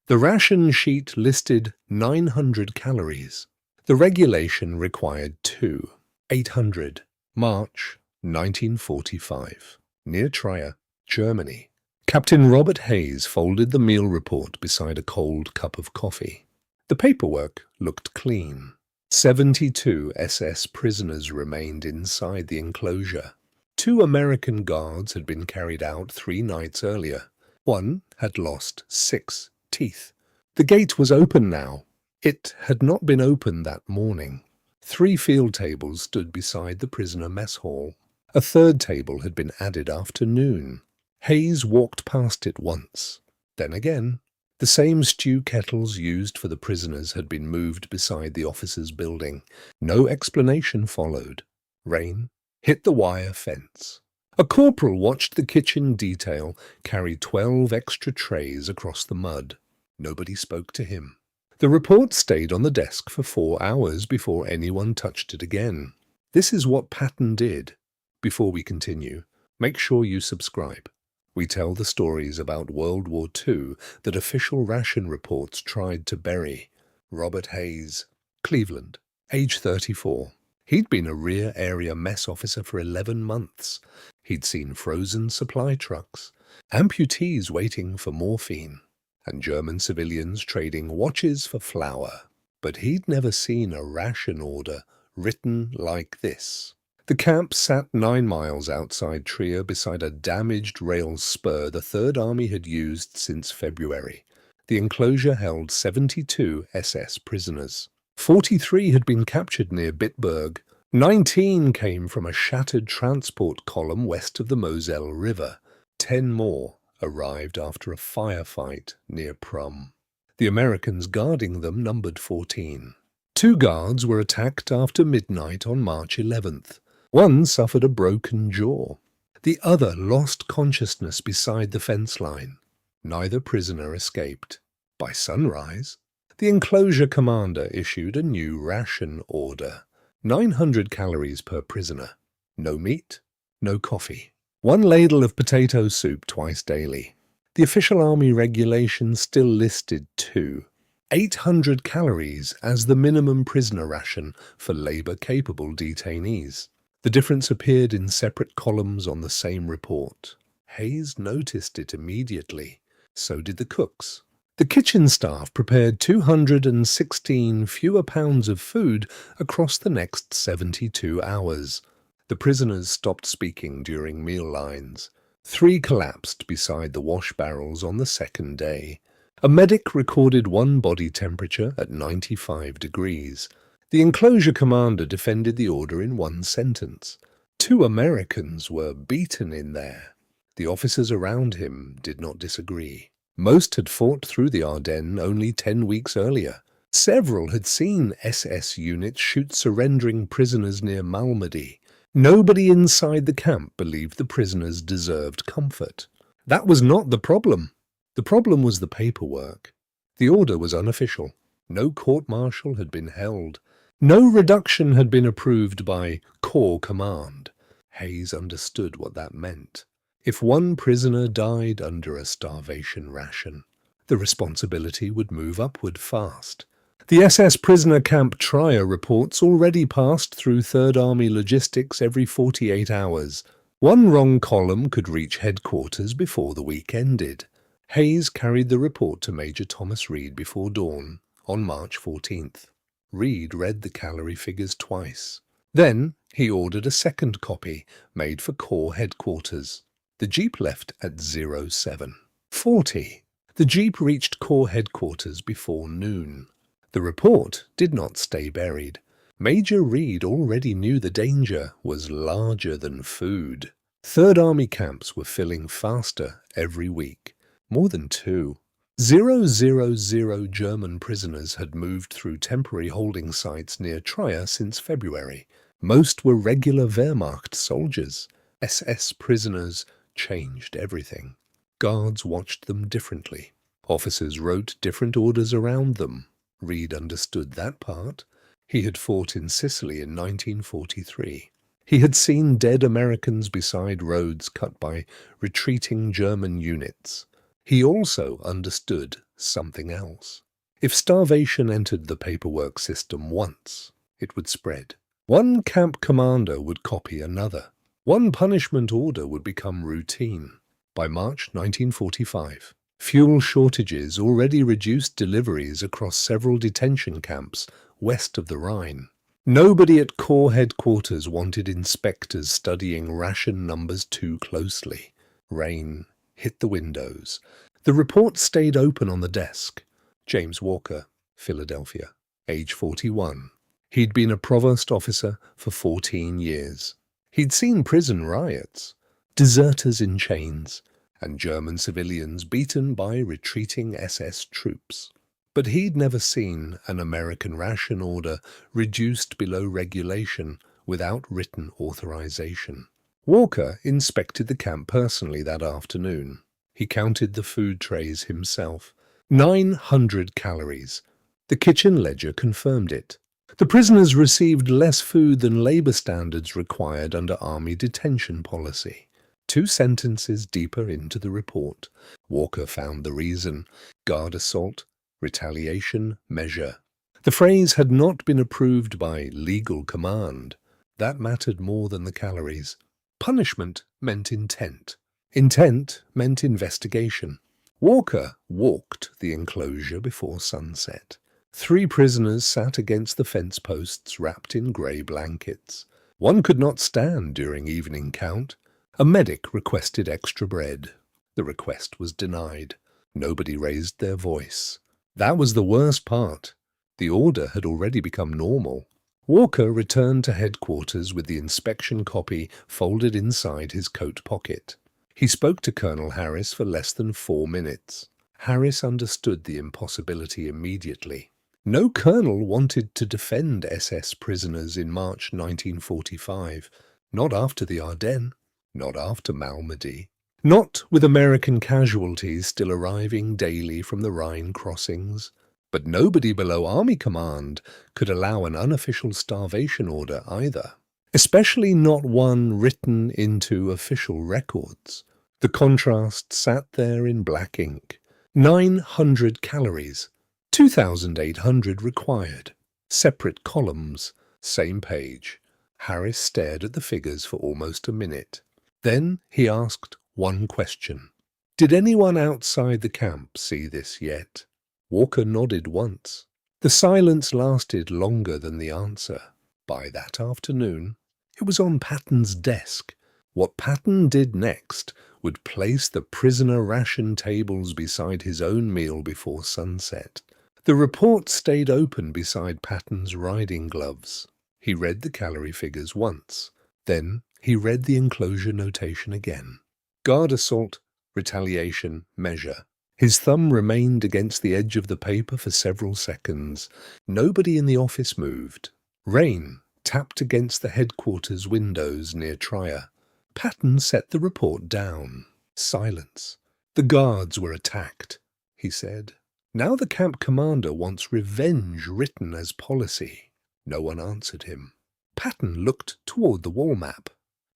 The ration sheet listed 900 calories. The regulation required 2. 800. March 1945. Near Trier, Germany. Captain Robert Hayes folded the meal report beside a cold cup of coffee. The paperwork looked clean. 72 SS prisoners remained inside the enclosure. 2 American guards had been carried out 3 nights earlier. 1 had lost 6 teeth. The gate was open now. It had not been opened that morning. 3 field tables stood beside the prisoner mess hall. A 3rd table had been added after noon. Hayes walked past it once, then again. The same stew kettles used for the prisoners had been moved beside the officers' building. No explanation followed. Rain hit the wire fence. A corporal watched the kitchen detail carry 12 extra trays across the mud. Nobody spoke to him. The report stayed on the desk for 4 hours before anyone touched it again. This is what Patton did. Before we continue, make sure you subscribe. We tell the stories about World War II that official ration reports tried to bury. Robert Hayes, Cleveland, age 34. He'd been a rear area mess officer for 11 months. He'd seen frozen supply trucks, amputees waiting for morphine, and German civilians trading watches for flour. But he'd never seen a ration order written like this. The camp sat 9 miles outside Trier beside a damaged rail spur the Third Army had used since February. The enclosure held 72 SS prisoners. 43 had been captured near Bitburg. 19 came from a shattered transport column west of the Moselle River. 10 more arrived after a firefight near Prum. The Americans guarding them numbered 14. 2 guards were attacked after midnight on March 11th. 1 suffered a broken jaw. The other lost consciousness beside the fence line. Neither prisoner escaped. By sunrise, the enclosure commander issued a new ration order. 900 calories per prisoner. No meat, no coffee. 1 ladle of potato soup twice daily. The official army regulations still listed 2. 800 calories as the minimum prisoner ration for labor-capable detainees. The difference appeared in separate columns on the same report. Hayes noticed it immediately. So did the cooks. The kitchen staff prepared 216 fewer pounds of food across the next 72 hours. The prisoners stopped speaking during meal lines. 3 collapsed beside the wash barrels on the 2nd day. A medic recorded 1 body temperature at 95 degrees. The enclosure commander defended the order in 1 sentence. 2 Americans were beaten in there. The officers around him did not disagree. Most had fought through the Ardennes only 10 weeks earlier. Several had seen SS units shoot surrendering prisoners near Malmedy. Nobody inside the camp believed the prisoners deserved comfort. That was not the problem. The problem was the paperwork. The order was unofficial. No court-martial had been held. No reduction had been approved by Corps Command. Hayes understood what that meant. If 1 prisoner died under a starvation ration, the responsibility would move upward fast. The SS prisoner camp Trier reports already passed through Third Army logistics every 48 hours. 1 wrong column could reach headquarters before the week ended. Hayes carried the report to Major Thomas Reed before dawn on March 14th. Reed read the calorie figures twice. Then he ordered a 2nd copy made for Corps headquarters. The jeep left at 07:40. The jeep reached Corps headquarters before noon. The report did not stay buried. Major Reed already knew the danger was larger than food. Third Army camps were filling faster every week. More than 2. 000 German prisoners had moved through temporary holding sites near Trier since February. Most were regular Wehrmacht soldiers. SS prisoners changed everything. Guards watched them differently. Officers wrote different orders around them. Reed understood that part. He had fought in Sicily in 1943. He had seen dead Americans beside roads cut by retreating German units. He also understood something else. If starvation entered the paperwork system once, it would spread. One camp commander would copy another. One punishment order would become routine. By March 1945, fuel shortages already reduced deliveries across several detention camps west of the Rhine. Nobody at Corps headquarters wanted inspectors studying ration numbers too closely. Rain hit the windows. The report stayed open on the desk. James Walker, Philadelphia, age 41. He'd been a provost officer for 14 years. He'd seen prison riots, deserters in chains, and German civilians beaten by retreating SS troops. But he'd never seen an American ration order reduced below regulation without written authorization. Walker inspected the camp personally that afternoon. He counted the food trays himself. 900 calories. The kitchen ledger confirmed it. The prisoners received less food than labor standards required under Army detention policy. 2 sentences deeper into the report, Walker found the reason: guard assault, retaliation measure. The phrase had not been approved by legal command. That mattered more than the calories. Punishment meant intent. Intent meant investigation. Walker walked the enclosure before sunset. 3 prisoners sat against the fence posts wrapped in grey blankets. One could not stand during evening count. A medic requested extra bread. The request was denied. Nobody raised their voice. That was the worst part. The order had already become normal. Walker returned to headquarters with the inspection copy folded inside his coat pocket. He spoke to Colonel Harris for less than 4 minutes. Harris understood the impossibility immediately. No colonel wanted to defend SS prisoners in March 1945, not after the Ardennes, not after Malmedy, not with American casualties still arriving daily from the Rhine crossings. But nobody below Army command could allow an unofficial starvation order either, especially not one written into official records. The contrast sat there in black ink. 900 calories, 2,800 required. Separate columns, same page. Harris stared at the figures for almost a minute. Then he asked one question. Did anyone outside the camp see this yet? Walker nodded once. The silence lasted longer than the answer. By that afternoon, it was on Patton's desk. What Patton did next would place the prisoner ration tables beside his own meal before sunset. The report stayed open beside Patton's riding gloves. He read the calorie figures once. Then he read the enclosure notation again. Guard assault, retaliation, measure. His thumb remained against the edge of the paper for several seconds. Nobody in the office moved. Rain tapped against the headquarters windows near Trier. Patton set the report down. Silence. The guards were attacked, he said. Now the camp commander wants revenge written as policy. No one answered him. Patton looked toward the wall map.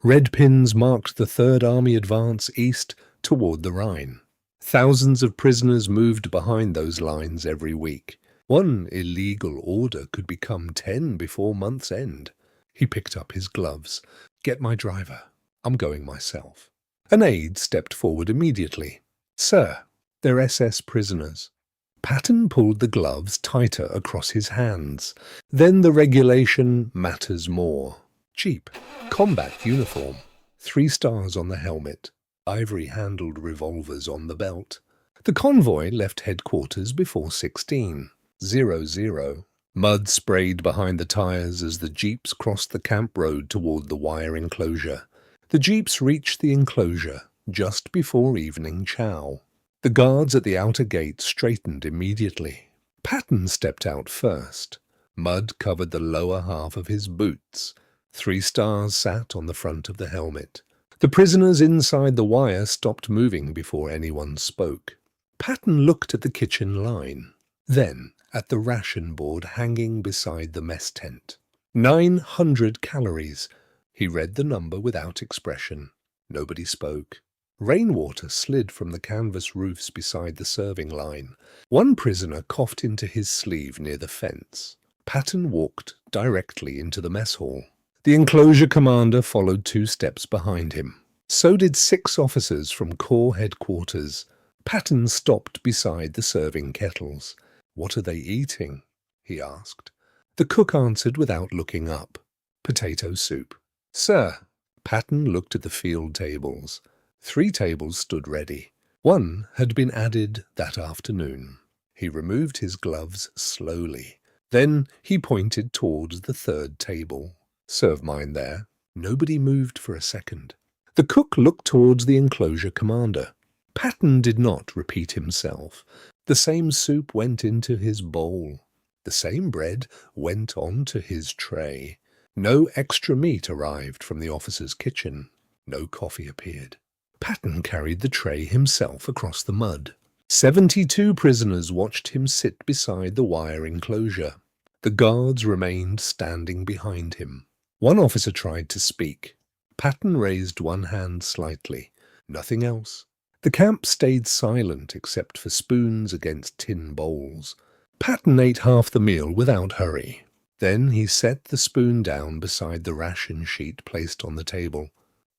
Red pins marked the Third Army advance east toward the Rhine. Thousands of prisoners moved behind those lines every week. One illegal order could become 10 before month's end. He picked up his gloves. Get my driver. I'm going myself. An aide stepped forward immediately. Sir, they're SS prisoners. Patton pulled the gloves tighter across his hands. Then the regulation matters more. Jeep, combat uniform, 3 stars on the helmet, ivory-handled revolvers on the belt. The convoy left headquarters before 16:00. Mud sprayed behind the tires as the jeeps crossed the camp road toward the wire enclosure. The jeeps reached the enclosure just before evening chow. The guards at the outer gate straightened immediately. Patton stepped out first. Mud covered the lower half of his boots. 3 stars sat on the front of the helmet. The prisoners inside the wire stopped moving before anyone spoke. Patton looked at the kitchen line, then at the ration board hanging beside the mess tent. 900 calories. He read the number without expression. Nobody spoke. Rainwater slid from the canvas roofs beside the serving line. One prisoner coughed into his sleeve near the fence. Patton walked directly into the mess hall. The enclosure commander followed 2 steps behind him. So did 6 officers from Corps headquarters. Patton stopped beside the serving kettles. "What are they eating?" he asked. The cook answered without looking up. "Potato soup." "Sir." Patton looked at the field tables. 3 tables stood ready. 1 had been added that afternoon. He removed his gloves slowly. Then he pointed towards the 3rd table. "Serve mine there." Nobody moved for a second. The cook looked towards the enclosure commander. Patton did not repeat himself. The same soup went into his bowl. The same bread went onto his tray. No extra meat arrived from the officer's kitchen. No coffee appeared. Patton carried the tray himself across the mud. 72 prisoners watched him sit beside the wire enclosure. The guards remained standing behind him. One officer tried to speak. Patton raised one hand slightly. Nothing else. The camp stayed silent except for spoons against tin bowls. Patton ate half the meal without hurry. Then he set the spoon down beside the ration sheet placed on the table.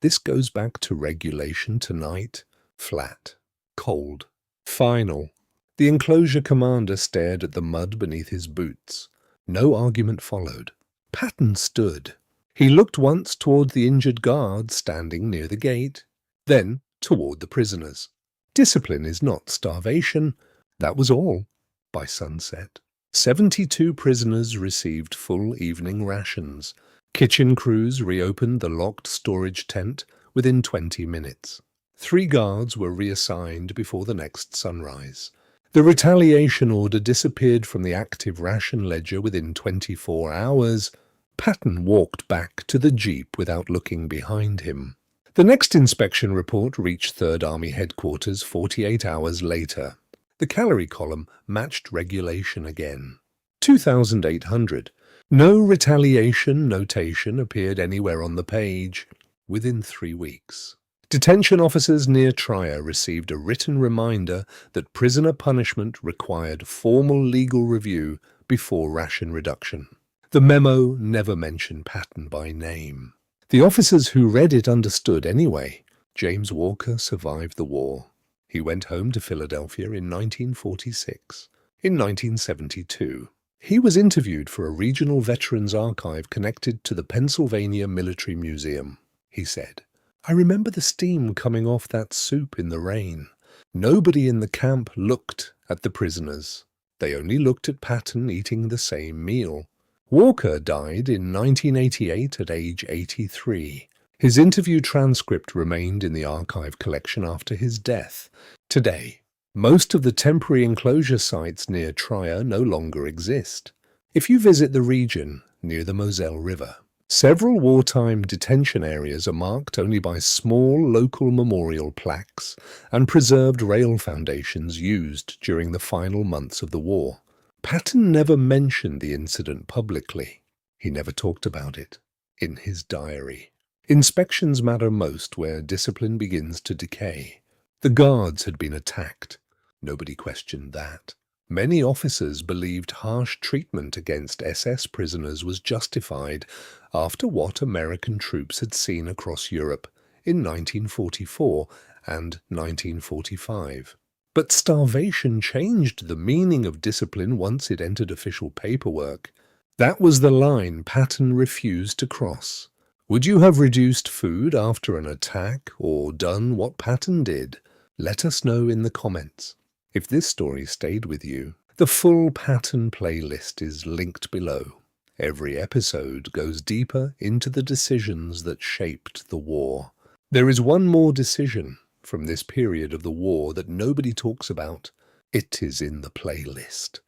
This goes back to regulation tonight. Flat. Cold. Final. The enclosure commander stared at the mud beneath his boots. No argument followed. Patton stood. He looked once toward the injured guard standing near the gate, then toward the prisoners. Discipline is not starvation. That was all. By sunset, 72 prisoners received full evening rations. Kitchen crews reopened the locked storage tent within 20 minutes. 3 guards were reassigned before the next sunrise. The retaliation order disappeared from the active ration ledger within 24 hours. Patton walked back to the jeep without looking behind him. The next inspection report reached 3rd Army headquarters 48 hours later. The calorie column matched regulation again. 2,800. No retaliation notation appeared anywhere on the page. Within 3 weeks. Detention officers near Trier received a written reminder that prisoner punishment required formal legal review before ration reduction. The memo never mentioned Patton by name. The officers who read it understood anyway. James Walker survived the war. He went home to Philadelphia in 1946. In 1972, he was interviewed for a regional veterans archive connected to the Pennsylvania Military Museum. He said, "I remember the steam coming off that soup in the rain. Nobody in the camp looked at the prisoners. They only looked at Patton eating the same meal." Walker died in 1988 at age 83. His interview transcript remained in the archive collection after his death. Today, most of the temporary enclosure sites near Trier no longer exist. If you visit the region near the Moselle River, several wartime detention areas are marked only by small local memorial plaques and preserved rail foundations used during the final months of the war. Patton never mentioned the incident publicly. He never talked about it in his diary. Inspections matter most where discipline begins to decay. The guards had been attacked. Nobody questioned that. Many officers believed harsh treatment against SS prisoners was justified after what American troops had seen across Europe in 1944 and 1945. But starvation changed the meaning of discipline once it entered official paperwork. That was the line Patton refused to cross. Would you have reduced food after an attack or done what Patton did? Let us know in the comments. If this story stayed with you, the full Patton playlist is linked below. Every episode goes deeper into the decisions that shaped the war. There is one more decision from this period of the war that nobody talks about. It is in the playlist.